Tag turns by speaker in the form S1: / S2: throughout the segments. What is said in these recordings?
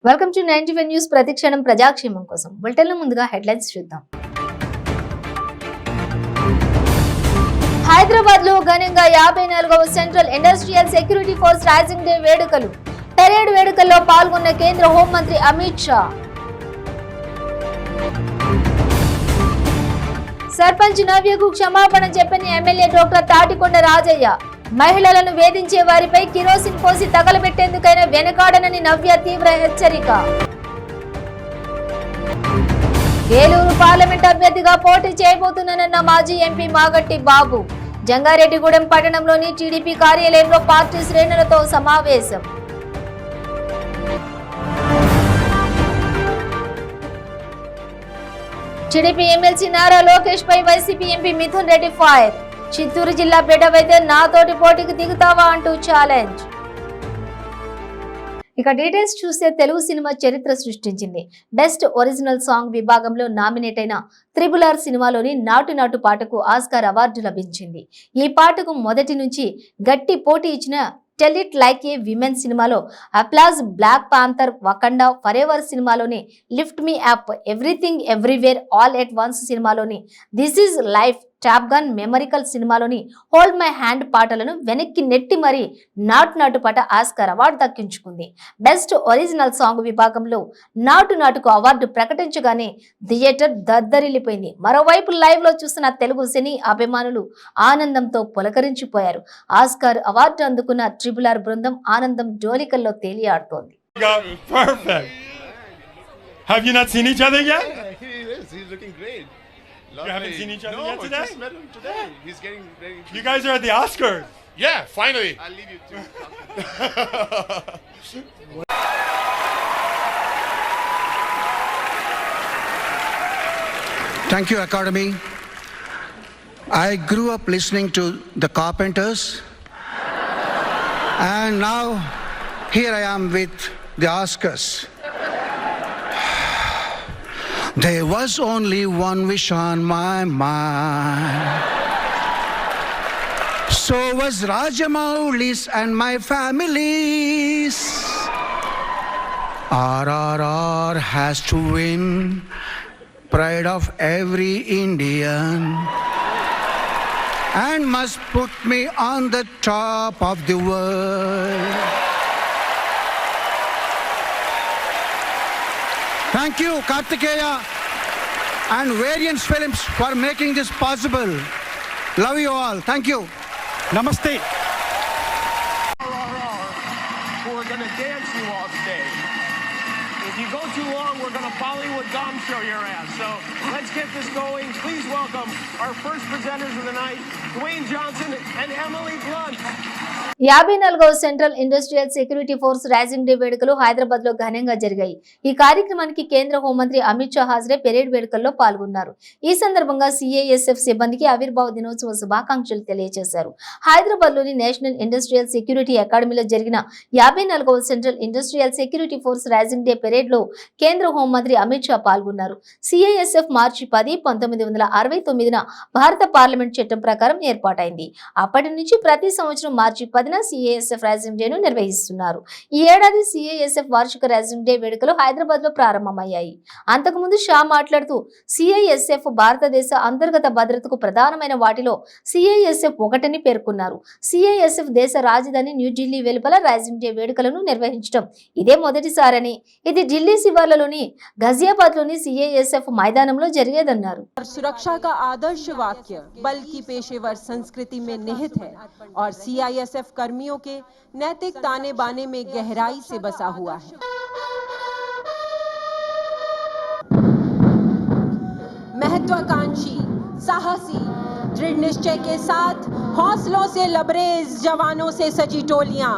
S1: Welcome to 95 news. ప్రతిక్షణం ప్రజాక్షేమం కోసం బులెటిన్లో ముందుగా హెడ్లైన్స్ చూద్దాం. హైదరాబాద్ లో ఘనంగా 54వ central industrial security force raising day వేడుకలు. పెరేడ్ వేడుకల్లో పాల్గొన్న కేంద్ర హోంమంత్రి అమిత్ షా. సర్పంచ్ నవ్యకు క్షమాపణ చెప్పని ఎమ్మెల్యే డాక్టర్ తాటికొండ రాజయ్య. మహిళలను వేధించే వారిపై కిరోసిన్ పోసి తగలబెట్టేందుకైనా వెనకాడనని నవ్య తీవ్ర హెచ్చరిక. ఏలూరు పార్లమెంట్ అభ్యర్థిగా పోటీ చేయబోతున్నానన్న మాజీ ఎంపీ మాగట్టి బాబు. జంగారెడ్డిగూడెం పట్టణంలోని టీడీపీ కార్యాలయంలో పార్టీ శ్రేణులతో సమావేశం. టీడీపీ ఎమ్మెల్సీ నారా లోకేష్ పై YCP MP Mithun Reddy fire. Chittoor జిల్లా బిడ్డవైతే నాతోటి పోటీకి దిగుతావా అంటూ ఛాలెంజ్. ఇక డీటెయిల్స్ చూస్తే తెలుగు సినిమా చరిత్ర సృష్టించింది. బెస్ట్ ఒరిజినల్ సాంగ్ విభాగంలో నామినేట్ అయిన RRR సినిమాలోని నాటు నాటు పాటకు ఆస్కార్ అవార్డు లభించింది. ఈ పాటకు మొదటి నుంచి గట్టి పోటీ ఇచ్చిన tell it like a women సినిమాలో applause, black panther, Wakanda forever సినిమాలోని lift me up, everything everywhere all at once సినిమాలోని this is life, top gun maverick సినిమాలోని హోల్డ్ మై హ్యాండ్ పాటలను వెనక్కి నెట్టి మరీ నాటు నాటు పాట ఆస్కార్ అవార్డు దక్కించుకుంది. బెస్ట్ ఒరిజినల్ సాంగ్ విభాగంలో నాటు నాటుకు అవార్డు ప్రకటించగానే థియేటర్ దద్దరిల్లిపోయింది. మరోవైపు లైవ్ లో చూసిన తెలుగు సినీ అభిమానులు ఆనందంతో పులకరించిపోయారు. ఆస్కార్ అవార్డు అందుకున్న RRR బృందం ఆనందం డోలికల్లో తేలియాడుతోంది.
S2: Have you not seen each other yet?
S3: He's looking great.
S2: You haven't seen each other yet
S3: No,
S2: today?
S3: just met him today. He's getting ready.
S2: You guys are at the Oscars.
S3: Yeah, finally. I'll leave you too.
S4: Thank you, Academy. I grew up listening to the Carpenters, and now here I am with the Oscars. There was only one wish on my mind. So was Rajamouli's and my family's. RRR has to win, pride of every Indian, and must put me on the top of the world. Thank you, Kartikeya and Variance Films for making this possible. Love you all. Thank you. Namaste.
S5: We're going to dance you off stage. If you go too long, we're going to Bollywood Dom show your ass. So let's get this going. Please welcome our first presenters of the night, Dwayne Johnson and Emily Blunt.
S1: 54వ central industrial security force raising day వేడుకలు హైదరాబాద్ లో ఘనంగా జరిగాయి. ఈ కార్యక్రమానికి కేంద్ర హోంమంత్రి అమిత్ షా హాజరై పెరేడ్ వేడుకల్లో పాల్గొన్నారు. ఈ సందర్భంగా CISF సిబ్బందికి ఆవిర్భావ దినోత్సవ శుభాకాంక్షలు తెలియజేశారు. హైదరాబాద్ లోని నేషనల్ ఇండస్ట్రియల్ సెక్యూరిటీ అకాడమీలో జరిగిన 54వ central industrial security force raising day parade లో కేంద్ర హోంమంత్రి అమిత్ షా పాల్గొన్నారు. CISF మార్చి 10, 1969న భారత పార్లమెంట్ చట్టం ప్రకారం ఏర్పాటైంది. అప్పటి నుంచి ప్రతి సంవత్సరం మార్చి 10న CISF రైజింగ్ డే ను నిర్వహిస్తున్నారు. ఈ ఏడాది CISF వార్షిక రైజింగ్ డే వేడుకలు హైదరాబాద్ లో ప్రారంభమయ్యాయి. అంతకుముందు షా మాట్లాడుతూ CISF భారతదేశ అంతర్గత భద్రతకు ప్రధానమైన వాటిలో CISF ఒకటని పేర్కొన్నారు. CISF దేశ రాజధాని న్యూఢిల్లీ వెలుపల రైజింగ్ డే వేడుకలను నిర్వహించడం ఇదే మొదటిసారని, ఇది ఢిల్లీ శివార్లలోని గజియాబాద్ లోని CISF మైదానంలో జరిగేదన్నారు.
S6: सुरक्षा का आदर्श वाक्य बल की पेशेवर संस्कृति में निहित है और CISF कर्मियों के नैतिक ताने बाने में गहराई से बसा हुआ है. महत्वाकांक्षी, साहसी, दृढ़ निश्चय के साथ हौसलों से लबरेज जवानों से सजी टोलियां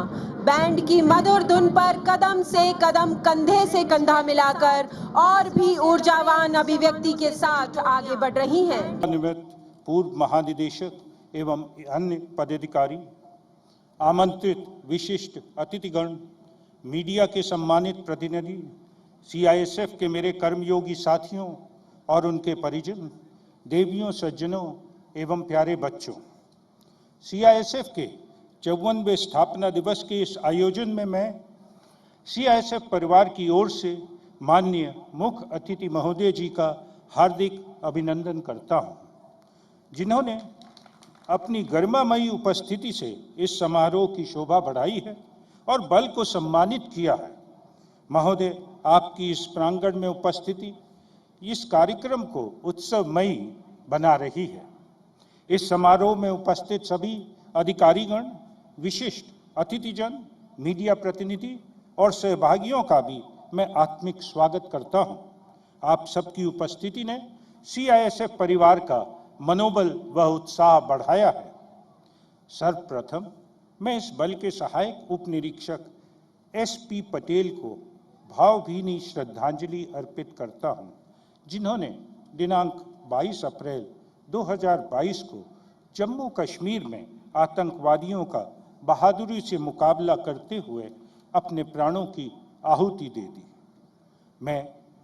S6: बैंड की मधुर धुन पर कदम से कदम, कंधे से कंधा मिलाकर और भी ऊर्जावान अभिव्यक्ति के साथ आगे बढ़ रही हैं.
S7: पूर्व महानिदेशक एवं अन्य पदाधिकारी, आमंत्रित विशिष्ट अतिथिगण, मीडिया के सम्मानित प्रतिनिधि, CISF के मेरे कर्मयोगी साथियों और उनके परिजन, देवियों, सज्जनों एवं प्यारे बच्चों, CISF के 54वें स्थापना दिवस के इस आयोजन में मैं सीआईएसएफ परिवार की ओर से माननीय मुख्य अतिथि महोदय जी का हार्दिक अभिनंदन करता हूं, जिन्होंने अपनी गरिमामयी उपस्थिति से इस समारोह की शोभा बढ़ाई है और बल को सम्मानित किया है। महोदय, आपकी इस प्रांगण में उपस्थिति इस कार्यक्रम को उत्सवमयी बना रही है। इस समारोह में उपस्थित सभी अधिकारीगण, विशिष्ट अतिथिजन, मीडिया प्रतिनिधि और सहभागियों का भी मैं आत्मिक स्वागत करता हूं। आप सबकी उपस्थिति ने सीआईएसएफ परिवार का मनोबल व उत्साह बढ़ाया है। सर्वप्रथम मैं इस बल के सहायक उप निरीक्षक एसपी पटेल को भावभीनी श्रद्धांजलि अर्पित करता हूं, जिन्होंने दिनांक 22 अप्रैल 2022 को जम्मू कश्मीर में आतंकवादियों का बहादुरी से मुकाबला करते हुए अपने प्राणों की आहुति दे दी। मैं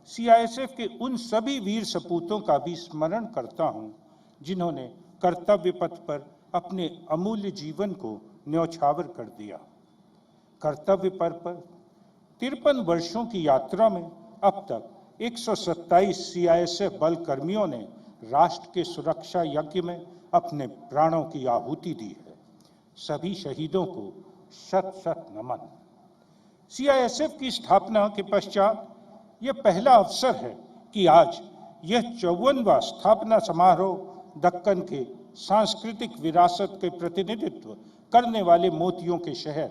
S7: सीआईएसएफ के उन सभी वीर सपूतों का भी स्मरण करता हूं, जिन्होंने कर्तव्य पथ पर अपने अमूल्य जीवन को न्यौछावर कर दिया। कर्तव्य पथ पर 53 वर्षों की यात्रा में अब तक 127 सीआईएसएफ बल कर्मियों ने राष्ट्र के सुरक्षा यज्ञ में अपने प्राणों की आहुति दी है। सभी शहीदों को शत शत नमन। सीआईएसएफ की स्थापना के पश्चात यह पहला अवसर है कि आज यह 54वां स्थापना समारोह दक्कन के सांस्कृतिक विरासत के प्रतिनिधित्व करने वाले मोतियों के शहर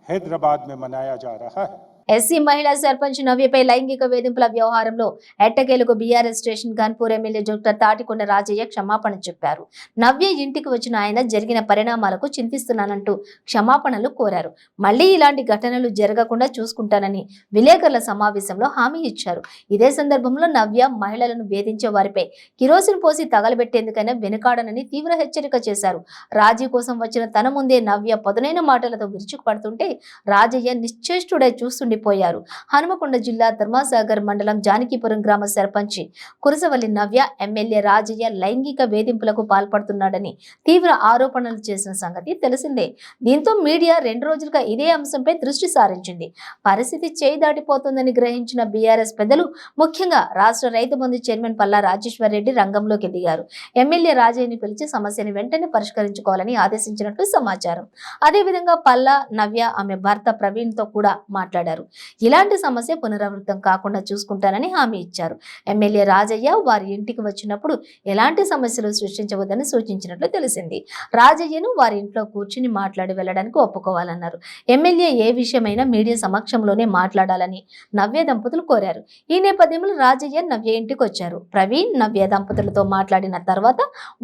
S7: हैदराबाद में मनाया जा रहा है।
S1: ఎస్సీ మహిళా సర్పంచ్ నవ్యపై లైంగిక వేధింపుల వ్యవహారంలో ఎట్టకేలకు BRS Station Ghanpur MLA doctor Thatikonda Rajaiah క్షమాపణ చెప్పారు. నవ్య ఇంటికి వచ్చిన ఆయన జరిగిన పరిణామాలకు చింతిస్తున్నానంటూ క్షమాపణలు కోరారు. మళ్లీ ఇలాంటి ఘటనలు జరగకుండా చూసుకుంటానని విలేకరుల సమావేశంలో హామీ ఇచ్చారు. ఇదే సందర్భంలో నవ్య మహిళలను వేధించే వారిపై కిరోసిన్ పోసి తగలబెట్టేందుకైనా వెనుకాడనని తీవ్ర హెచ్చరిక చేశారు. రాజీ కోసం వచ్చిన తన ముందే నవ్య పదునైన మాటలతో విరుచుకుపడుతుంటే రాజయ్య నిశ్చేష్టుడై చూస్తుండి పోయారు. హనుమకొండ జిల్లా ధర్మాసాగర్ మండలం జానకీపురం గ్రామ సర్పంచి కురసవల్లి నవ్య ఎమ్మెల్యే రాజయ్య లైంగిక వేధింపులకు పాల్పడుతున్నాడని తీవ్ర ఆరోపణలు చేసిన సంగతి తెలిసిందే. దీంతో మీడియా 2 రోజులుగా ఇదే అంశంపై దృష్టి సారించింది. పరిస్థితి చేయి దాటిపోతుందని గ్రహించిన బీఆర్ఎస్ పెద్దలు, ముఖ్యంగా రాష్ట్ర రైతు బంధు చైర్మన్ పల్లా రాజేశ్వర్ రెడ్డి రంగంలోకి దిగారు. ఎమ్మెల్యే రాజయ్యని పిలిచి సమస్యను వెంటనే పరిష్కరించుకోవాలని ఆదేశించినట్లు సమాచారం. అదేవిధంగా పల్లా నవ్య ఆమె భర్త ప్రవీణ్ తో కూడా మాట్లాడారు. ఇలాంటి సమస్య పునరావృతం కాకుండా చూసుకుంటానని హామీ ఇచ్చారు. ఎమ్మెల్యే రాజయ్య వారి ఇంటికి వచ్చినప్పుడు ఎలాంటి సమస్యలు సృష్టించవద్దని సూచించినట్లు తెలిసింది. రాజయ్యను వారి ఇంట్లో కూర్చుని మాట్లాడి వెళ్లడానికి ఒప్పుకోవాలన్నారు. ఎమ్మెల్యే ఏ విషయమైనా మీడియా సమక్షంలోనే మాట్లాడాలని నవ్య దంపతులు కోరారు. ఈ నేపథ్యంలో రాజయ్య నవ్య ఇంటికి వచ్చారు. ప్రవీణ్ నవ్య దంపతులతో మాట్లాడిన తర్వాత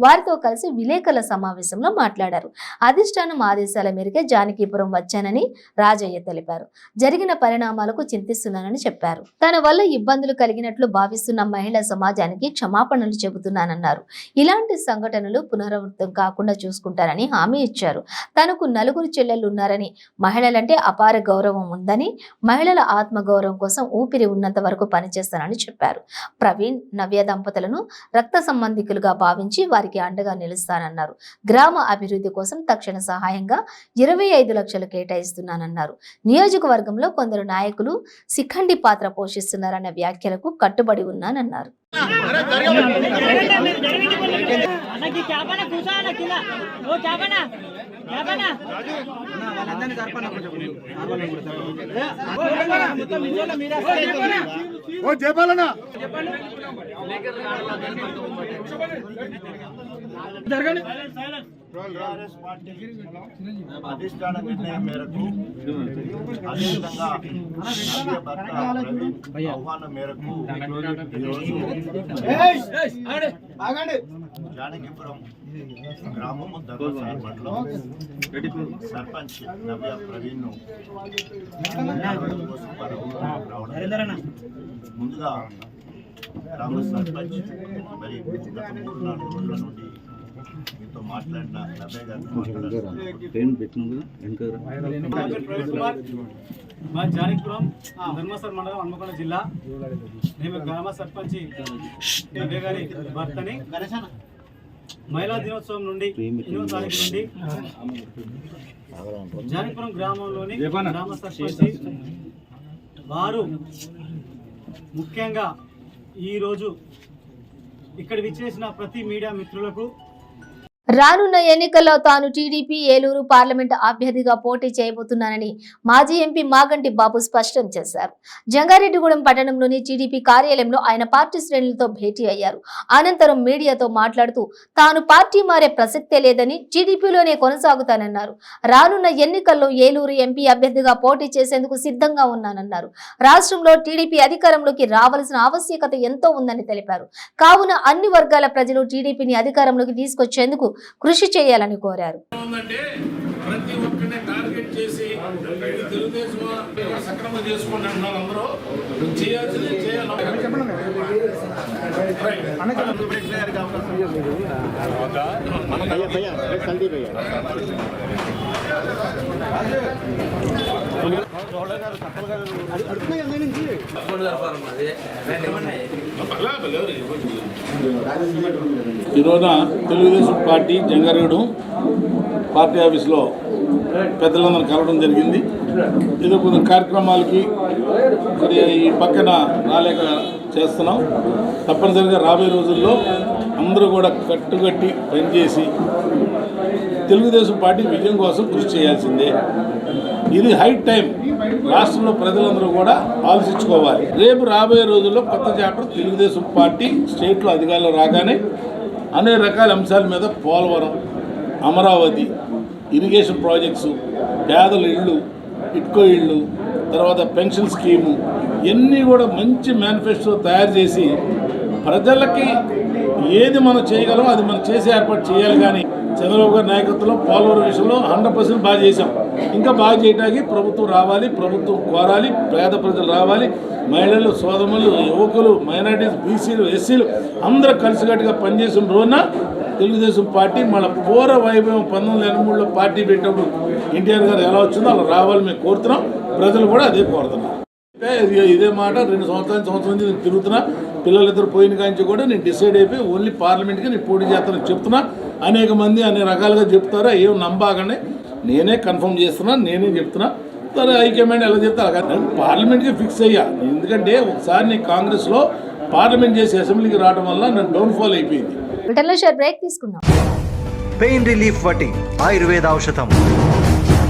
S1: వారితో కలిసి విలేకరుల సమావేశంలో మాట్లాడారు. అధిష్టానం ఆదేశాల మేరకే జానకీపురం వచ్చానని రాజయ్య తెలిపారు. జరిగిన పరిణామాలకు చింతిస్తున్నానని చెప్పారు. తన వల్ల ఇబ్బందులు కలిగినట్లు భావిస్తున్న మహిళా సమాజానికి క్షమాపణలు చెబుతున్నానన్నారు. ఇలాంటి సంఘటనలు పునరావృతం కాకుండా చూసుకుంటారని హామీ ఇచ్చారు. తనకు 4 చెల్లెళ్లు ఉన్నారని, మహిళలంటే అపార గౌరవం ఉందని, మహిళల ఆత్మ గౌరవం కోసం ఊపిరి ఉన్నంత వరకు పనిచేస్తానని చెప్పారు. ప్రవీణ్ నవ్య దంపతులను రక్త సంబంధికులుగా భావించి వారికి అండగా నిలుస్తానన్నారు. గ్రామ అభివృద్ధి కోసం తక్షణ సహాయంగా 25 లక్షలు కేటాయిస్తున్నానన్నారు. నియోజకవర్గంలో కొందరు నాయకులు శిఖండి పాత్ర పోషిస్తున్నారన్న వ్యాఖ్యలకు కట్టుబడి ఉన్నానన్నారు.
S8: అధిష్టాన నిర్ణయం మేరకు అదేవిధంగా నవ్య భర్త ప్రవీణ్ ఆహ్వానం మేరకు జానకీపురం గ్రామము ధర్మసాగర్ మండలం సర్పంచ్ నవ్య ప్రవీణ్ ను రావడం ముందుగా గ్రామ సర్పంచ్ మరి గత 3-4 రోజుల నుండి మీతో మాట్లాడిన నవ్య
S9: మా జానకీపురం ధర్మసాగర్ మండలం హన్మకొండ జిల్లా. నేను గ్రామ సర్పంచి నవ్య గారి భర్తని. మహిళా దినోత్సవం నుండి 8వ తారీఖు నుండి జానకీపురం గ్రామంలోని గ్రామ సర్పంచి వారు ముఖ్యంగా ఈరోజు ఇక్కడ విచ్చేసిన ప్రతి మీడియా మిత్రులకు
S1: రానున్న ఎన్నికల్లో తాను టీడీపీ ఏలూరు పార్లమెంట్ అభ్యర్థిగా పోటీ చేయబోతున్నానని మాజీ ఎంపీ మాగంటి బాబు స్పష్టం చేశారు. జంగారెడ్డిగూడెం పట్టణంలోని టీడీపీ కార్యాలయంలో ఆయన పార్టీ శ్రేణులతో భేటీ అయ్యారు. అనంతరం మీడియాతో మాట్లాడుతూ తాను పార్టీ మారే ప్రసక్తే లేదని టీడీపీలోనే కొనసాగుతానన్నారు. రానున్న ఎన్నికల్లో ఏలూరు ఎంపీ అభ్యర్థిగా పోటీ చేసేందుకు సిద్ధంగా ఉన్నానన్నారు. రాష్ట్రంలో టీడీపీ అధికారంలోకి రావాల్సిన ఆవశ్యకత ఎంతో ఉందని తెలిపారు. కావున అన్ని వర్గాల ప్రజలు టీడీపీని అధికారంలోకి తీసుకొచ్చేందుకు కృషి చేయాలని కోరారు.
S10: ప్రతి ఒక్కరిని టార్గెట్ చేసి తెలుగుదేశం సక్రమం చేసుకుని అంటున్నారు. అందరూ చేయాల్సింది చేయాలి.
S11: ఈరోజు తెలుగుదేశం పార్టీ జంగారెడ్డి పార్టీ ఆఫీస్లో పెద్దలందరూ కలవడం జరిగింది. ఏదో కొన్ని కార్యక్రమాలకి ఈ పక్కన రాలేక చేస్తున్నాం. తప్పనిసరిగా రాబోయే రోజుల్లో అందరూ కూడా కట్టుకట్టి పనిచేసి తెలుగుదేశం పార్టీ విజయం కోసం కృషి చేయాల్సిందే. ఇది హై టైం. రాష్ట్రంలో ప్రజలందరూ కూడా ఆలోచించుకోవాలి. రేపు రాబోయే రోజుల్లో కొత్త చాప్టర్ తెలుగుదేశం పార్టీ స్టేట్లో అధికారంలో రాగానే అనేక రకాల అంశాల మీద పోలవరం, అమరావతి, ఇరిగేషన్ ప్రాజెక్ట్స్, పేదల ఇళ్ళు, ఇట్కో ఇళ్ళు, తర్వాత పెన్షన్ స్కీము ఇవన్నీ కూడా మంచి మేనిఫెస్టో తయారు చేసి ప్రజలకి ఏది మనం చేయగలమో అది మనం చేసి ఏర్పాటు చేయాలి. కానీ చంద్రబాబు గారి నాయకత్వంలో పోలవరం విషయంలో 100% బాగా చేశాం. ఇంకా బాగా చేయడానికి ప్రభుత్వం రావాలి, ప్రభుత్వం కోరాలి, పేద ప్రజలు రావాలి, మహిళలు, సోదరులు, యువకులు, మైనారిటీస్, బీసీలు, ఎస్సీలు అందరూ కలిసికట్టుగా పనిచేసిన రోజున తెలుగుదేశం పార్టీ మన పూర్వ వైభవం 1983లో పార్టీ పెట్టినప్పుడు ఎన్టీఆర్ గారు ఎలా వచ్చిందో అలా రావాలని మేము కోరుతున్నాం. ప్రజలు కూడా అదే కోరుతున్నారు. ఇదే మాట 2 సంవత్సరం నుంచి నేను తిరుగుతున్నా. పిల్లలిద్దరు పోయిన కాంచి కూడా నేను డిసైడ్ అయిపోయి ఓన్లీ పార్లమెంట్కి నేను పోటీ చేస్తానని చెప్తున్నా. అనేక మంది అనేక రకాలుగా చెప్తారు. ఏం నమ్మాగానే నేనే కన్ఫర్మ్ చేస్తున్నా, నేనే చెప్తున్నా. సరే హైకమాండ్ ఎలా చెప్తే అలాగే పార్లమెంట్కి ఫిక్స్ అయ్యా. ఎందుకంటే ఒకసారి నేను కాంగ్రెస్లో పార్లమెంట్ చేసి అసెంబ్లీకి రావడం వల్ల నేను డౌన్ఫాల్ అయిపోయింది.
S12: పెయిన్ రిలీఫ్ వటి ఆయుర్వేద ఔషధం.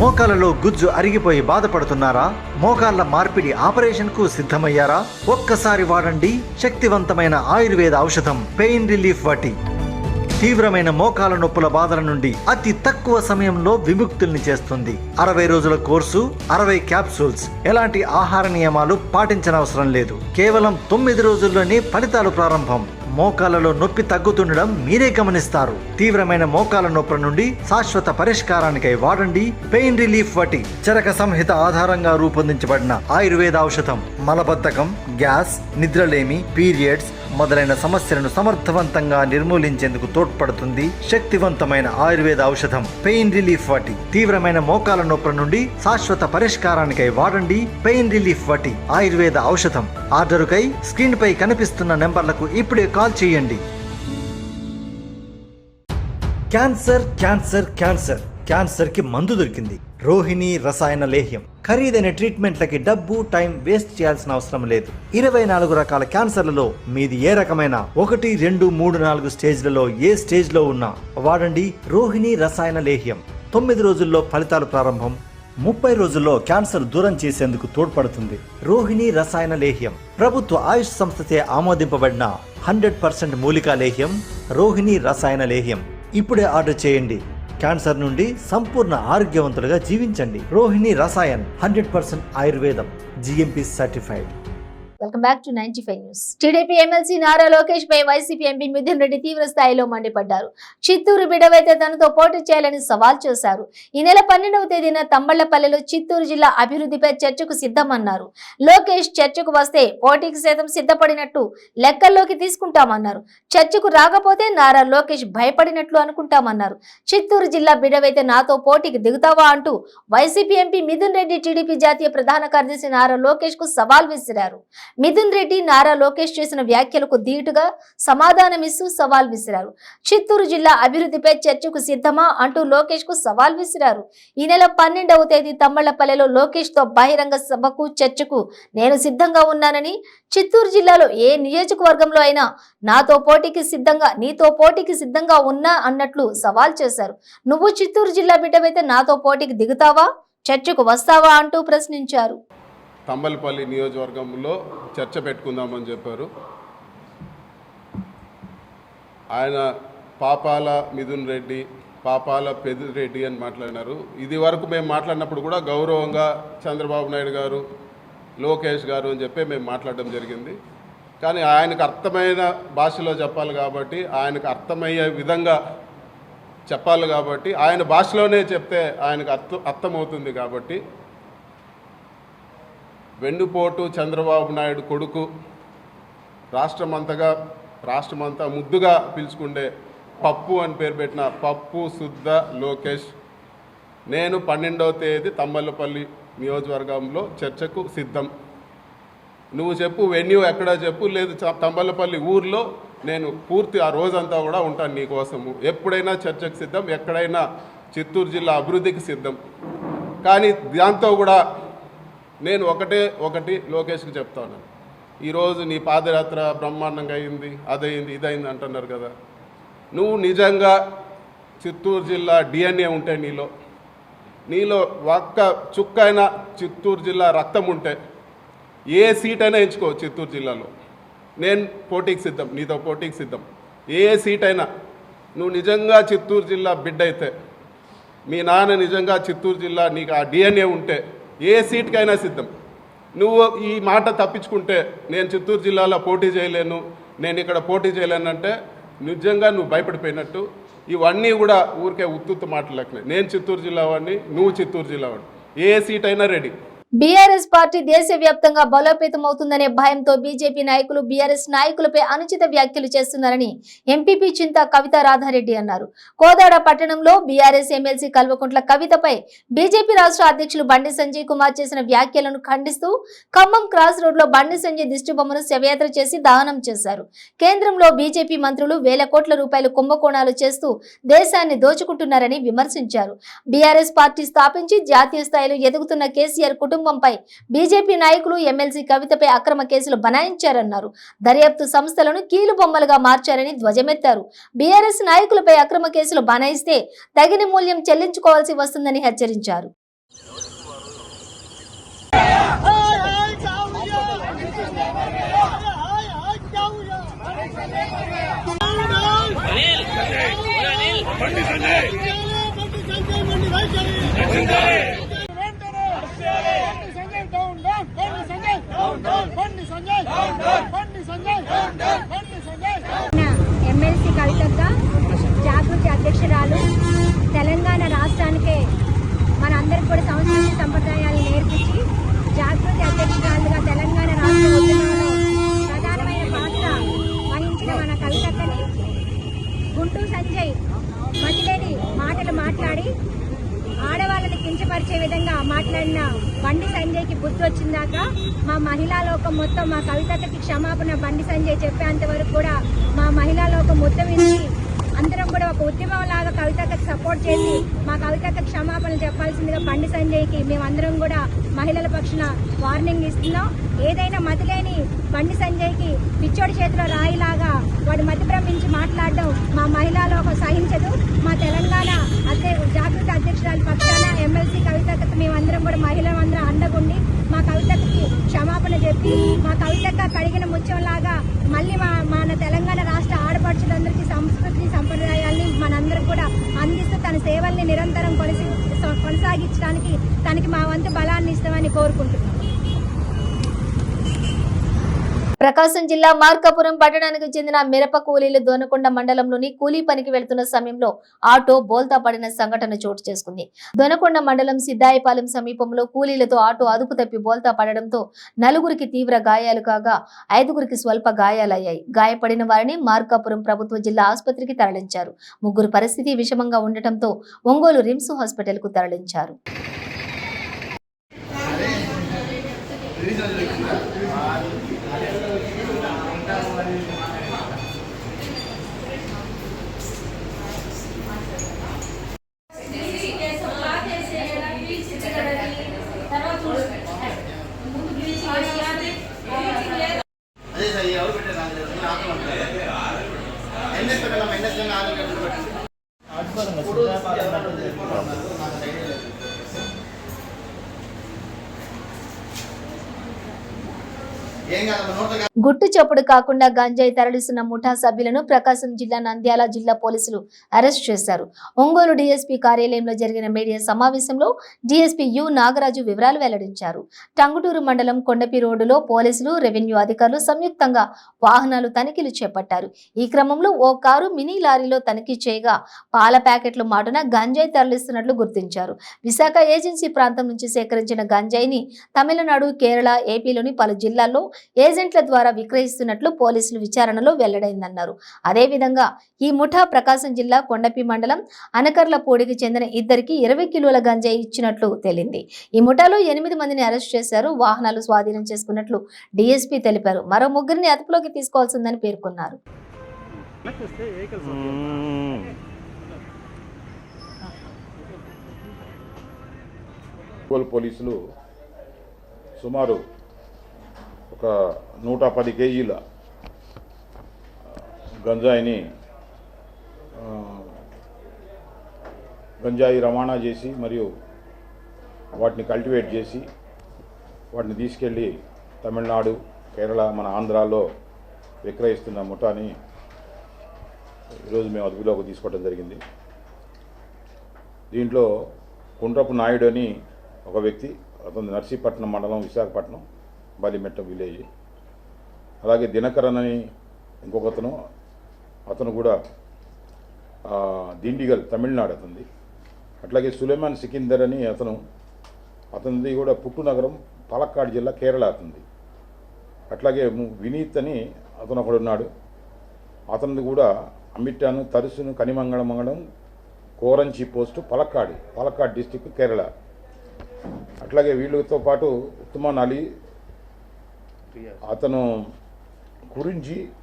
S12: మోకాలలో గుజ్జు అరిగిపోయి బాధపడుతున్నారా? మోకాళ్ళ మార్పిడి ఆపరేషన్ కు సిద్ధమయ్యారా? ఒక్కసారి వాడండి శక్తివంతమైన ఆయుర్వేద ఔషధం పెయిన్ రిలీఫ్ వటి. తీవ్రమైన మోకాల నొప్పుల బాధల నుండి అతి తక్కువ సమయంలో విముక్తుల్ని చేస్తుంది. 60 రోజుల కోర్సు, 60 క్యాప్సూల్స్. ఎలాంటి ఆహార నియమాలు పాటించనవసరం లేదు. కేవలం 9 రోజుల్లోనే ఫలితాలు ప్రారంభం. మోకాలలో నొప్పి తగ్గుతుండడం మీరే గమనిస్తారు. తీవ్రమైన మోకాల నొప్పుల నుండి శాశ్వత పరిష్కారానికై వాడండి పెయిన్ రిలీఫ్ వటి. చరక సంహిత ఆధారంగా రూపొందించబడిన ఆయుర్వేద ఔషధం మలబద్ధకం, గ్యాస్, నిద్రలేమి, పీరియడ్స్ మొదలైన సమస్యలను సమర్థవంతంగా నిర్మూలించేందుకు తోడ్పడుతుంది. శక్తివంతమైన ఆయుర్వేద ఔషధం పెయిన్ రిలీఫ్ వటి. తీవ్రమైన మోకాల నొప్పుల నుండి శాశ్వత పరిష్కారానికై వాడండి పెయిన్ రిలీఫ్ వటి ఆయుర్వేద ఔషధం. ఆర్డరుకై స్క్రీన్ పై కనిపిస్తున్న నెంబర్లకు ఇప్పుడే కాల్ చేయండి. క్యాన్సర్ క్యాన్సర్ క్యాన్సర్ క్యాన్సర్ కి మందు దొరికింది. రోహిణి రసాయన లేహ్యం. ఖరీదైన ట్రీట్మెంట్లకి డబ్బు, టైం వేస్ట్ చేయాల్సిన అవసరం లేదు. 24 రకాల క్యాన్సర్లలో మీది ఏ రకమైన 1, 2, 3, 4 స్టేజ్లలో ఏ స్టేజ్లో ఉన్నా వాడండి రోహిణి రసాయన లేహ్యం. 9 రోజుల్లో ఫలితాలు ప్రారంభం. 30 రోజుల్లో క్యాన్సర్ దూరం చేసేందుకు తోడ్పడుతుంది. రోహిణి రసాయన లేహ్యం ప్రభుత్వ ఆయుష్ సంస్థచే ఆమోదింపబడిన 100% మూలికా లేహ్యం రోహిణి రసాయన లేహ్యం. ఇప్పుడే ఆర్డర్ చేయండి. క్యాన్సర్ నుండి సంపూర్ణ ఆరోగ్యవంతులుగా జీవించండి. రోహిణి రసాయన్ 100% ఆయుర్వేదం, GMP certified.
S1: Welcome back to 95 news. TDP MLC Nara Lokesh పై వైసీపీ ఎంపీ మిథున్ రెడ్డి తీవ్ర స్థాయిలో మండిపడ్డారు. చిత్తూరు బిడవైతే తనతో పోటీ చేయాలని సవాల్ చేశారు. ఈ నెల 12వ తేదీన తంబళ్లపల్లిలో చిత్తూరు జిల్లా అభివృద్ధిపై చర్చకు సిద్ధమన్నారు. లోకేష్ చర్చకు వస్తే పోటీకి సైతం సిద్ధపడినట్టు లెక్కల్లోకి తీసుకుంటామన్నారు. చర్చకు రాకపోతే నారా లోకేష్ భయపడినట్లు అనుకుంటామన్నారు. చిత్తూరు జిల్లా బిడవైతే నాతో పోటీకి దిగుతావా అంటూ YCP MP Mithun Reddy TDP జాతీయ ప్రధాన కార్యదర్శి నారా లోకేష్ కు సవాల్ విసిరారు. మిథున్ రెడ్డి నారా లోకేష్ చేసిన వ్యాఖ్యలకు ధీటుగా సమాధానమిస్తూ సవాల్ విసిరారు. చిత్తూరు జిల్లా అభివృద్ధిపై చర్చకు సిద్ధమా అంటూ లోకేష్ కు సవాల్ విసిరారు. ఈ నెల 12వ తేదీ తమ్మళ్లపల్లెలో లోకేష్ తో బహిరంగ సభకు చర్చకు నేను సిద్ధంగా ఉన్నానని, చిత్తూరు జిల్లాలో ఏ నియోజకవర్గంలో అయినా నాతో పోటీకి సిద్ధంగా నీతో పోటీకి సిద్ధంగా ఉన్నా అన్నట్లు సవాల్ చేశారు. నువ్వు చిత్తూరు జిల్లా బిడ్డవైతే నాతో పోటీకి దిగుతావా, చర్చకు వస్తావా అంటూ ప్రశ్నించారు.
S3: తంబలపల్లి నియోజకవర్గంలో చర్చ పెట్టుకుందామని చెప్పారు. ఆయన పాపాల మిథున్ రెడ్డి, పాపాల పెద్దిరెడ్డి అని మాట్లాడినారు. ఇది వరకు మేము మాట్లాడినప్పుడు కూడా గౌరవంగా చంద్రబాబు నాయుడు గారు, లోకేష్ గారు అని చెప్పి మేము మాట్లాడడం జరిగింది. కానీ ఆయనకు అర్థమైన భాషలో చెప్పాలి కాబట్టి, ఆయనకు అర్థమయ్యే విధంగా చెప్పాలి కాబట్టి, ఆయన భాషలోనే చెప్తే ఆయనకు అర్థమవుతుంది కాబట్టి, వెన్నుపోటు చంద్రబాబు నాయుడు కొడుకు రాష్ట్రమంతా ముద్దుగా పిలుచుకుండే పప్పు అని పేరు పెట్టిన పప్పు శుద్ధ లోకేష్ నేను 12వ తేదీ తమ్మలపల్లి నియోజకవర్గంలో చర్చకు సిద్ధం. నువ్వు చెప్పు, వెన్యూ ఎక్కడా చెప్పు, లేదు తమ్మలపల్లి ఊర్లో నేను పూర్తి ఆ రోజంతా కూడా ఉంటాను నీకోసము. ఎప్పుడైనా చర్చకు సిద్ధం, ఎక్కడైనా చిత్తూరు జిల్లా అభివృద్ధికి సిద్ధం. కానీ దాంతో కూడా నేను ఒకటి లోకేష్కి చెప్తాను. ఈరోజు నీ పాదయాత్ర బ్రహ్మాండంగా అయింది, అదయింది, ఇదైంది అంటున్నారు కదా. నువ్వు నిజంగా చిత్తూరు జిల్లా డిఎన్ఏ ఉంటే నీలో ఒక్క చుక్కైనా చిత్తూరు జిల్లా రక్తం ఉంటే ఏ సీట్ అయినా ఎంచుకో. చిత్తూరు జిల్లాలో నేను పోటీకి సిద్ధం, నీతో పోటీకి సిద్ధం. ఏ సీట్ అయినా నువ్వు నిజంగా చిత్తూరు జిల్లా బిడ్డ అయితే, మీ నాన్న నిజంగా చిత్తూరు జిల్లా నీకు ఆ డిఎన్ఏ ఉంటే ఏ సీట్కైనా సిద్ధం. నువ్వు ఈ మాట తప్పించుకుంటే నేను చిత్తూరు జిల్లాలో పోటీ చేయలేను, నేను ఇక్కడ పోటీ చేయలేనంటే నిజంగా నువ్వు భయపడిపోయినట్టు. ఇవన్నీ కూడా ఊరికే ఉత్తుత్తు మాటలకి. నేను చిత్తూరు జిల్లా వాడిని, నువ్వు చిత్తూరు జిల్లా వాడిని, ఏ సీట్ అయినా రెడీ.
S1: బీఆర్ఎస్ పార్టీ దేశవ్యాప్తంగా బలోపేతం అవుతుందనే భయంతో బీజేపీ నాయకులు బీఆర్ఎస్ నాయకులపై అనుచిత వ్యాఖ్యలు చేస్తున్నారని ఎంపీపీ చింతా కవిత రాధారెడ్డి అన్నారు. కోదాడ పట్టణంలో బీఆర్ఎస్ ఎమ్మెల్సీ కల్వకుంట్ల కవితపై బీజేపీ రాష్ట్ర అధ్యక్షులు బండి సంజయ్ కుమార్ చేసిన వ్యాఖ్యలను ఖండిస్తూ ఖమ్మం క్రాస్ రోడ్ లో బండి సంజయ్ దిష్టిబొమ్మను శవయాత్ర చేసి దహనం చేశారు. కేంద్రంలో బీజేపీ మంత్రులు వేల కోట్ల రూపాయలు కుంభకోణాలు చేస్తూ దేశాన్ని దోచుకుంటున్నారని విమర్శించారు. బీఆర్ఎస్ పార్టీ స్థాపించి జాతీయ స్థాయిలో ఎదుగుతున్న కేసీఆర్ కుటుంబంపై బీజేపీ నాయకులు ఎమ్మెల్సీ కవితపై అక్రమ కేసులు బనాయించారన్నారు. దర్యాప్తు సంస్థలను కీలుబొమ్మలుగా మార్చారని ధ్వజమెత్తారు. బీఆర్ఎస్ నాయకులపై అక్రమ కేసులు బనాయిస్తే తగిన మూల్యం చెల్లించుకోవాల్సి వస్తుందని హెచ్చరించారు.
S13: ఎమ్మెల్సీ కవితగా జాగృతి అధ్యక్షురాలు, తెలంగాణ రాష్ట్రానికే మనందరికీ కూడా సంస్కృతి సంప్రదాయాలు నేర్పించి జాగృతి అధ్యక్షురాలుగా తెలంగాణ రాష్ట్ర ఉద్యమంలో ప్రధానమైన పాత్ర వహించిన మన కవితని గుంటూరు సంజయ్ మతిలేని మాటలు మాట్లాడి ఆడవాళ్ళని కించపరిచే విధంగా మాట్లాడిన బండి సంజయ్కి బుద్ధి వచ్చిందాక మా మహిళా లోకం మొత్తం మా కవితకి క్షమాపణ బండి సంజయ్ చెప్పేంత వరకు కూడా మా మహిళా లోకం ఉద్యమించి అందరం కూడా ఒక ఉద్యమం లాగా కవితకి సపోర్ట్ చేసి మా కవితకి క్షమాపణలు చెప్పాల్సిందిగా బండి సంజయ్కి మేమందరం కూడా మహిళల పక్షాన వార్నింగ్ ఇస్తున్నాం. ఏదైనా మతిలేని బండి సంజయ్కి పిచ్చోడి చేతిలో రాయిలాగా వాడు మతి భ్రమించి మాట్లాడడం మా మహిళా లోకం సహించదు. మా తెలంగాణ జాగృతి అధ్యక్షురాలు పక్షాన ఎమ్మెల్సీ కవితకి మేమందరం కూడా మహిళలందరం అండగుండి మా కవితకి క్షమాపణ చెప్పి మా కవితక కడిగిన ముత్యంలాగా మళ్ళీ మన తెలంగాణ రాష్ట్ర ఆడపడుచులందరికీ సంస్కృతి సంప్రదాయాల్ని మనందరం కూడా అందిస్తూ తన సేవల్ని నిరంతరం కొనసాగించడానికి తనకి మా వంతు బలాన్ని ఇస్తామని కోరుకుంటున్నాం.
S1: ప్రకాశం జిల్లా మార్కాపురం పట్టణానికి చెందిన మిరప కూలీలు దొనకొండ మండలంలోని కూలీ పనికి వెళ్తున్న సమయంలో ఆటో బోల్తా పడిన సంఘటన చోటు చేసుకుంది. దొనకొండ మండలం సిద్దాయిపాలెం సమీపంలో కూలీలతో ఆటో అదుపు తప్పి బోల్తా పడడంతో 4గురికి తీవ్ర గాయాలు కాగా 5గురికి స్వల్ప గాయాలయ్యాయి. గాయపడిన వారిని మార్కాపురం ప్రభుత్వ జిల్లా ఆసుపత్రికి తరలించారు. 3 పరిస్థితి విషమంగా ఉండటంతో ఒంగోలు రిమ్స్ హాస్పిటల్ కు తరలించారు. గుట్టు చప్పుడు కాకుండా గంజాయి తరలిస్తున్న ముఠా సభ్యులను ప్రకాశం జిల్లా నంద్యాల జిల్లా పోలీసులు అరెస్ట్ చేశారు. ఒంగోలు డీఎస్పీ కార్యాలయంలో జరిగిన మీడియా సమావేశంలో డీఎస్పీ యు నాగరాజు వివరాలు వెల్లడించారు. టంగుటూరు మండలం కొండపి రోడ్డులో పోలీసులు, రెవెన్యూ అధికారులు సంయుక్తంగా వాహనాలు తనిఖీలు చేపట్టారు. ఈ క్రమంలో ఓ కారు మినీ లారీలో తనిఖీ చేయగా పాల ప్యాకెట్లు మాటున గంజాయి తరలిస్తున్నట్లు గుర్తించారు. విశాఖ ఏజెన్సీ ప్రాంతం నుంచి సేకరించిన గంజాయిని తమిళనాడు, కేరళ, ఏపీలోని పలు జిల్లాల్లో ఏజెంట్ల ద్వారా విక్రయిస్తున్నట్లు పోలీసులు విచారణలో వెల్లడైందన్నారు. అదేవిధంగా ఈ ముఠా ప్రకాశం జిల్లా కొండపి మండలం అనకర్లపూడికి చెందిన ఇద్దరికి 20 కిలోల గంజాయి ఇచ్చినట్లు తేలింది. ఈ ముఠాలో 8 మందిని అరెస్ట్ చేశారు. వాహనాలు స్వాధీనం చేసుకున్నట్లు డీఎస్పీ తెలిపారు. మరో 3 అదుపులోకి తీసుకోవాల్సిందని పేర్కొన్నారు.
S11: పోలీసులు సుమారు ఒక 110 కేజీల గంజాయి రవాణా చేసి మరియు వాటిని కల్టివేట్ చేసి వాటిని తీసుకెళ్ళి తమిళనాడు, కేరళ, మన ఆంధ్రాలో విక్రయిస్తున్న ముఠాని ఈరోజు మేము అదుపులోకి తీసుకోవడం జరిగింది. దీంట్లో కుండ్రపు నాయుడు అని ఒక వ్యక్తి, అతను నర్సీపట్నం మండలం, విశాఖపట్నం బాలిమెట్ట విలేజ్. అలాగే దినకరన్ అని ఇంకొకతను, అతను కూడా దిండిగల్ తమిళనాడు అతనిది. అట్లాగే సులేమాన్ సికిందర్ అని అతనిది కూడా పుట్టునగరం పాలక్కాడ్ జిల్లా, కేరళ అతనిది. అట్లాగే వినీత్ అని అతను ఒకడు ఉన్నాడు, అతనిది కూడా అమిట్టాను, తరుసును, కనిమంగళం, కోరంచి పోస్టు, పాలక్కాడ్ డిస్టిక్, కేరళ. అట్లాగే వీళ్ళతో పాటు ఉత్తమాన్ అలీ, అతను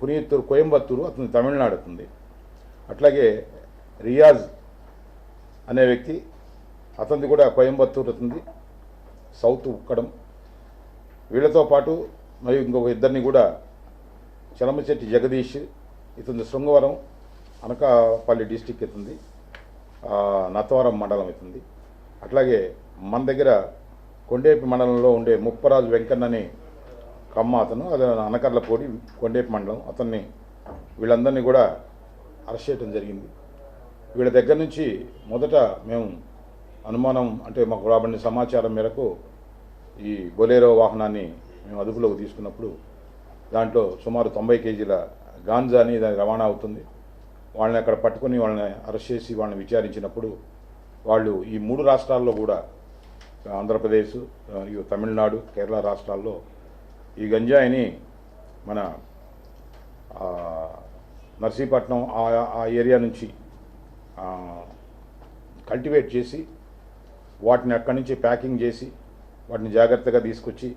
S11: కునియత్తూరు, కోయంబత్తూరు, అతను తమిళనాడు అతనిది. అట్లాగే రియాజ్ అనే వ్యక్తి, అతనిది కూడా కోయంబత్తూరు అతనిది, సౌత్ ఉక్కడం. వీళ్ళతో పాటు మరియు ఇంకొక ఇద్దరిని కూడా చలమచెట్టి జగదీష్, ఇతని శృంగవరం, అనకాపల్లి డిస్టిక్ ఇతుంది, నత్తవరం మండలం ఇతుంది. అట్లాగే మన దగ్గర కొండేపి మండలంలో ఉండే ముప్పరాజు వెంకన్నని కమ్మ, అతను అది అనకర్లపూడి, కొండేపి మండలం అతన్ని, వీళ్ళందరినీ కూడా అరెస్ట్ చేయడం జరిగింది. వీళ్ళ దగ్గర నుంచి మొదట మేము అనుమానం, అంటే మాకు రాబడిన సమాచారం మేరకు ఈ బొలేరో వాహనాన్ని మేము అదుపులోకి తీసుకున్నప్పుడు దాంట్లో సుమారు 90 కేజీల గాంజాని దాని రవాణా అవుతుంది. వాళ్ళని అక్కడ పట్టుకొని వాళ్ళని అరెస్ట్ చేసి వాళ్ళని విచారించినప్పుడు వాళ్ళు ఈ 3 రాష్ట్రాల్లో కూడా, ఆంధ్రప్రదేశ్ మరియు తమిళనాడు, కేరళ రాష్ట్రాల్లో ఈ గంజాయిని మన నర్సీపట్నం ఆ ఏరియా నుంచి కల్టివేట్ చేసి వాటిని అక్కడి నుంచి ప్యాకింగ్ చేసి వాటిని జాగ్రత్తగా తీసుకొచ్చి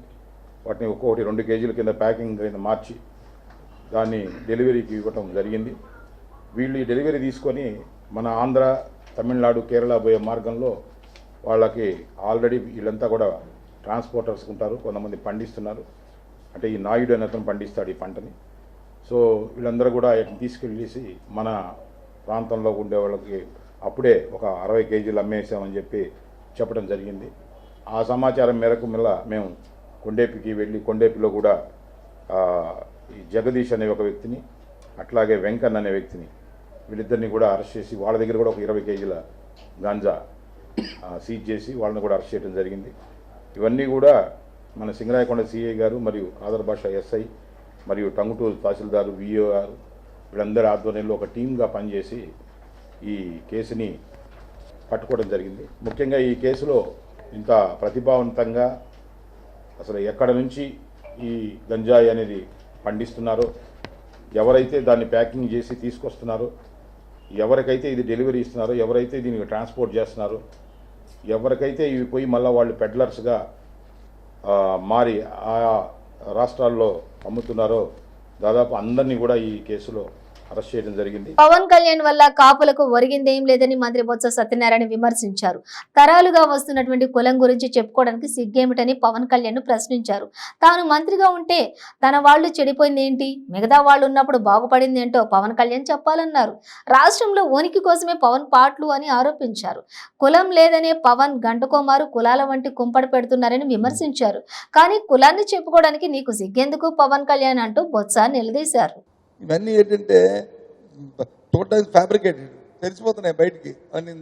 S11: వాటిని ఒక్కొక్కటి 2 కేజీల కింద ప్యాకింగ్ కింద మార్చి దాన్ని డెలివరీకి ఇవ్వటం జరిగింది. వీళ్ళు ఈ డెలివరీ తీసుకొని మన ఆంధ్ర, తమిళనాడు, కేరళ పోయే మార్గంలో వాళ్ళకి ఆల్రెడీ వీళ్ళంతా కూడా ట్రాన్స్పోర్టర్స్ ఉంటారు, కొంతమంది పండిస్తున్నారు. అంటే ఈ నాయుడు అని అతను పండిస్తాడు ఈ పంటని. సో వీళ్ళందరూ కూడా తీసుకెళ్ళేసి మన ప్రాంతంలో ఉండే వాళ్ళకి అప్పుడే ఒక 60 కేజీలు అమ్మేసామని చెప్పి చెప్పడం జరిగింది. ఆ సమాచారం మేరకు మేము కొండేపికి వెళ్ళి కొండేపిలో కూడా ఈ జగదీష్ అనే ఒక వ్యక్తిని, అట్లాగే వెంకన్న అనే వ్యక్తిని, వీళ్ళిద్దరిని కూడా అరెస్ట్ చేసి వాళ్ళ దగ్గర కూడా ఒక 20 కేజీల గాంజా సీజ్ చేసి వాళ్ళని కూడా అరెస్ట్ చేయడం జరిగింది. ఇవన్నీ కూడా మన సింగరాయకొండ సిఐ గారు మరియు ఆదర్ భాష ఎస్ఐ మరియు టంగుటూరు తహసీల్దారు, విఓ గారు వీళ్ళందరి ఆధ్వర్యంలో ఒక టీమ్గా పనిచేసి ఈ కేసుని పట్టుకోవడం జరిగింది. ముఖ్యంగా ఈ కేసులో ఇంత ప్రతిభావంతంగా అసలు ఎక్కడ నుంచి ఈ గంజాయి అనేది పండిస్తున్నారో, ఎవరైతే దాన్ని ప్యాకింగ్ చేసి తీసుకొస్తున్నారో, ఎవరికైతే ఇది డెలివరీ ఇస్తున్నారో, ఎవరైతే దీనికి ట్రాన్స్పోర్ట్ చేస్తున్నారో, ఎవరికైతే ఇవి పోయి మళ్ళీ వాళ్ళు పెడ్లర్స్గా మారి ఆ రాష్ట్రాల్లో అమ్ముతున్నారో, దాదాపు అందరినీ కూడా ఈ కేసులో
S14: అరెస్ట్ చేయడం జరిగింది.
S1: పవన్ కళ్యాణ్ వల్ల కాపులకు ఒరిగిందేం లేదని మంత్రి బొత్స సత్యనారాయణ విమర్శించారు. తరాలుగా వస్తున్నటువంటి కులం గురించి చెప్పుకోవడానికి సిగ్గేమిటని పవన్ కళ్యాణ్ ప్రశ్నించారు. తాను మంత్రిగా ఉంటే తన వాళ్ళు చెడిపోయింది ఏంటి, మిగతా వాళ్ళు ఉన్నప్పుడు బాగుపడింది ఏంటో పవన్ కళ్యాణ్ చెప్పాలన్నారు. రాష్ట్రంలో ఉనికి కోసమే పవన్ పాటలు అని ఆరోపించారు. కులం లేదనే పవన్ గంటకోమారు కులాల వంటి కుంపడి పెడుతున్నారని విమర్శించారు. కానీ కులాన్ని చెప్పుకోవడానికి నీకు సిగ్గెందుకు పవన్ కళ్యాణ్ అంటూ బొత్స నిలదీశారు.
S15: ఇవన్నీ ఏంటంటే టోటల్ ఫ్యాబ్రికేటెడ్, తెలిసిపోతున్నాయి బయటికి అని.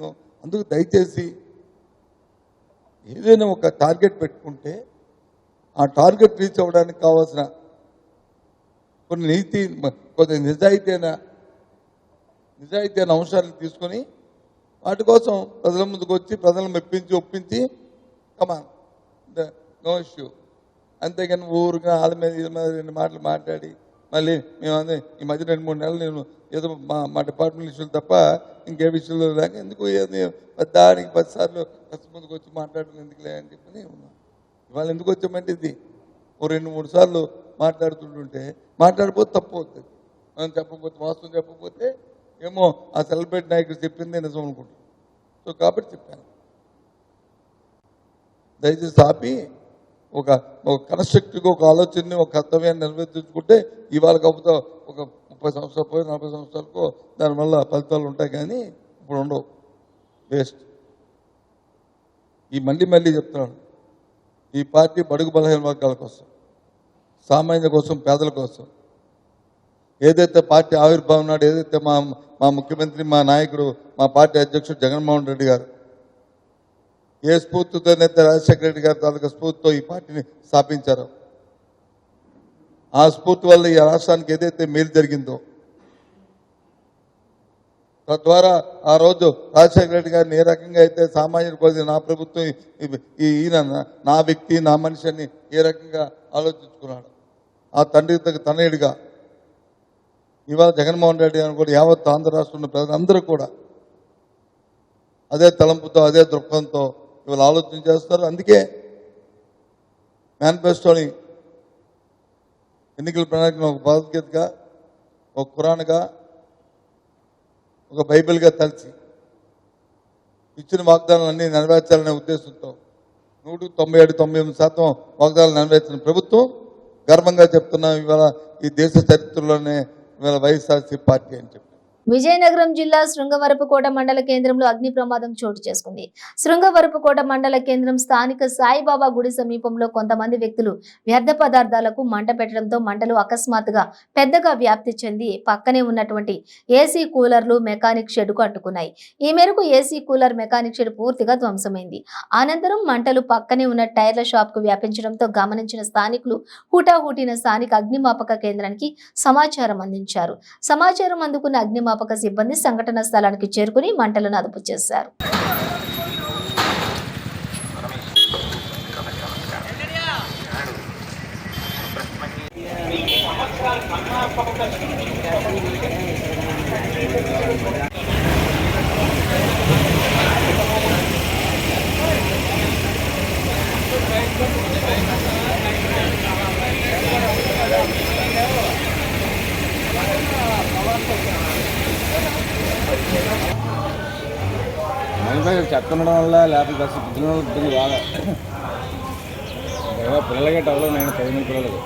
S15: అందుకు దయచేసి ఏదైనా ఒక టార్గెట్ పెట్టుకుంటే ఆ టార్గెట్ రీచ్ అవ్వడానికి కావాల్సిన కొన్ని కొంచెం నిజాయితీ అయిన అంశాలను తీసుకొని వాటి కోసం ప్రజల ముందుకు వచ్చి ప్రజలను ఒప్పించి కమాన్ నో ఇష్యూ, అంతేగాని ఊరుగా వాళ్ళ మీద వీళ్ళ మీద 2 మాటలు మాట్లాడి మళ్ళీ మేము ఈ మధ్య 2-3 నెలలు నేను ఏదో మా డిపార్ట్మెంట్ ఇష్యూలు తప్ప ఇంకే విషయంలో లేక ఎందుకు దానికి 10 సార్లు ఫస్ట్ ముందుకు వచ్చి మాట్లాడడం ఎందుకులే అని చెప్పని ఉన్నాను. ఇవాళ ఎందుకు వచ్చామంటే ఇది 2-3 సార్లు మాట్లాడుతుంటుంటే మాట్లాడిపోతే తప్పు అవుతుంది. మనం చెప్పకపోతే వాస్తవం చెప్పకపోతే ఏమో ఆ సెలబ్రిటీ నాయకుడు చెప్పిందే నిజం అనుకుంటాం. సో కాబట్టి చెప్పాను, దయచేసి ఆపి ఒక కన్స్ట్రక్టివ్గా ఒక ఆలోచనని ఒక కర్తవ్యాన్ని నెరవేర్చుకుంటే ఇవాళ కాకపోతే ఒక 30 సంవత్సరాలు పోయి 40 సంవత్సరాలకు దానివల్ల ఫలితాలు ఉంటాయి, కానీ ఇప్పుడు ఉండవు. వేస్ట్. ఈ మళ్ళీ చెప్తున్నాను, ఈ పార్టీ బడుగు బలహీన వర్గాల కోసం, సామాన్యుల కోసం, పేదల కోసం ఏదైతే పార్టీ ఆవిర్భావం నాడు ఏదైతే మా ముఖ్యమంత్రి, మా నాయకుడు, మా పార్టీ అధ్యక్షుడు జగన్మోహన్ రెడ్డి గారు ఏ స్ఫూర్తితోనైతే రాజశేఖర రెడ్డి గారి తాలూకా స్ఫూర్తితో ఈ పార్టీని స్థాపించారో ఆ స్ఫూర్తి వల్ల ఈ రాష్ట్రానికి ఏదైతే మేలు జరిగిందో, తద్వారా ఆ రోజు రాజశేఖర రెడ్డి గారిని ఏ రకంగా అయితే సామాన్యుడి కోసం నా ప్రభుత్వం ఈయన నా వ్యక్తి నా మనిషి అని ఏ రకంగా ఆలోచించుకున్నాడు, ఆ తండ్రికి తనయుడిగా ఇవాళ జగన్మోహన్ రెడ్డి గారిని కూడా యావత్ ఆంధ్ర రాష్ట్రంలో ప్రజలందరూ కూడా అదే తలంపుతో అదే దృక్పథంతో ఇవాళ ఆలోచన చేస్తున్నారు. అందుకే మేనిఫెస్టోని ఎన్నికల ప్రణాళికను ఒక భగవద్గీతగా, ఒక ఖురాన్గా, ఒక బైబిల్గా తలిచి ఇచ్చిన వాగ్దానాలన్నీ నెరవేర్చాలనే ఉద్దేశంతో 197-98% వాగ్దానాలు నెరవేర్చిన ప్రభుత్వం గర్వంగా చెప్తున్నాం. ఇవాళ ఈ దేశ చరిత్రలోనే ఇవాళ వైఎస్ఆర్సీ పార్టీ అని చెప్పి.
S1: విజయనగరం జిల్లా శృంగవరపుకోట మండల కేంద్రంలో అగ్ని ప్రమాదం చోటు చేసుకుంది. శృంగవరపుకోట మండల కేంద్రం స్థానిక సాయిబాబా గుడి సమీపంలో కొంతమంది వ్యక్తులు వ్యర్థ పదార్థాలకు మంట పెట్టడంతో మంటలు అకస్మాత్తుగా పెద్దగా వ్యాప్తి చెంది పక్కనే ఉన్నటువంటి ఏసీ కూలర్లు మెకానిక్ షెడ్కు అంటుకున్నాయి. ఈ మేరకు ఏసీ కూలర్ మెకానిక్ షెడ్ పూర్తిగా ధ్వంసమైంది. అనంతరం మంటలు పక్కనే ఉన్న టైర్ల షాప్ కు వ్యాపించడంతో గమనించిన స్థానికులు హుటాహుటిన స్థానిక అగ్నిమాపక కేంద్రానికి సమాచారం అందించారు. సమాచారం అందుకున్న అగ్నిమాపక సిబ్బంది సంఘటన స్థలానికి చేరుకుని మంటలను అదుపు చేశారు.
S16: చెత్త ఉండడం వల్ల లేకపోతే ఇబ్బంది బాగా పిల్లలకే టవలో నేను 10 పిల్లలకు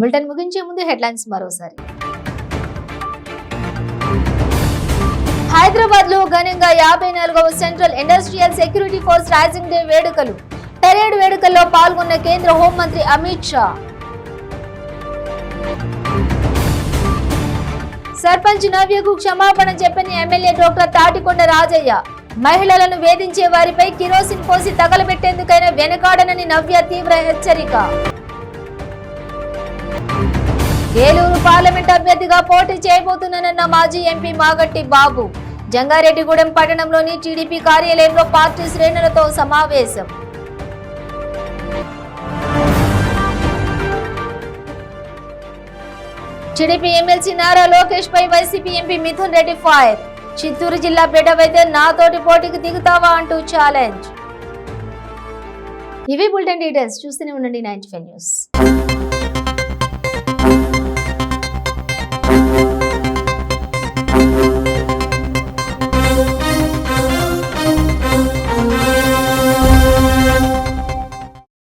S1: బులెటిన్ ముగించే ముందు హెడ్లైన్స్ మరోసారి. హైదరాబాద్ లో ఘనంగా 54వ central industrial security force raising day వేడుకలు. పెరేడ్ వేడుకల్లో పాల్గొన్న కేంద్ర హోంమంత్రి అమిత్ షా. సర్పంచ్ నవ్యకు క్షమాపణ చెప్పని ఎమ్మెల్యే డాక్టర్ తాటికొండ రాజయ్య. మహిళలను వేధించే వారిపై కిరోసిన్ పోసి తగలబెట్టేందుకైనా వెనకాడనని నవ్య తీవ్ర హెచ్చరిక. ఏలూరు పార్లమెంట్ అభ్యర్థిగా పోటీ చేయబోతున్నానన్న మాజీ ఎంపీ మాగంటి బాబు. జంగారెడ్డిగూడెం పట్టణంలోని టీడీపీ కార్యాలయంలో పార్టీ శ్రేణులతో సమావేశం. టీడీపీ ఎమ్మెల్సీ నారా లోకేష్ పై YCP MP Mithun Reddy fire. Chittoor జిల్లా బిడ్డవైతే నాతోటి పోటీకి దిగుతావా అంటూ ఛాలెంజ్. ఇవి బులెటిన్ డీటెయిల్స్. చూస్తూనే ఉండండి 95 న్యూస్.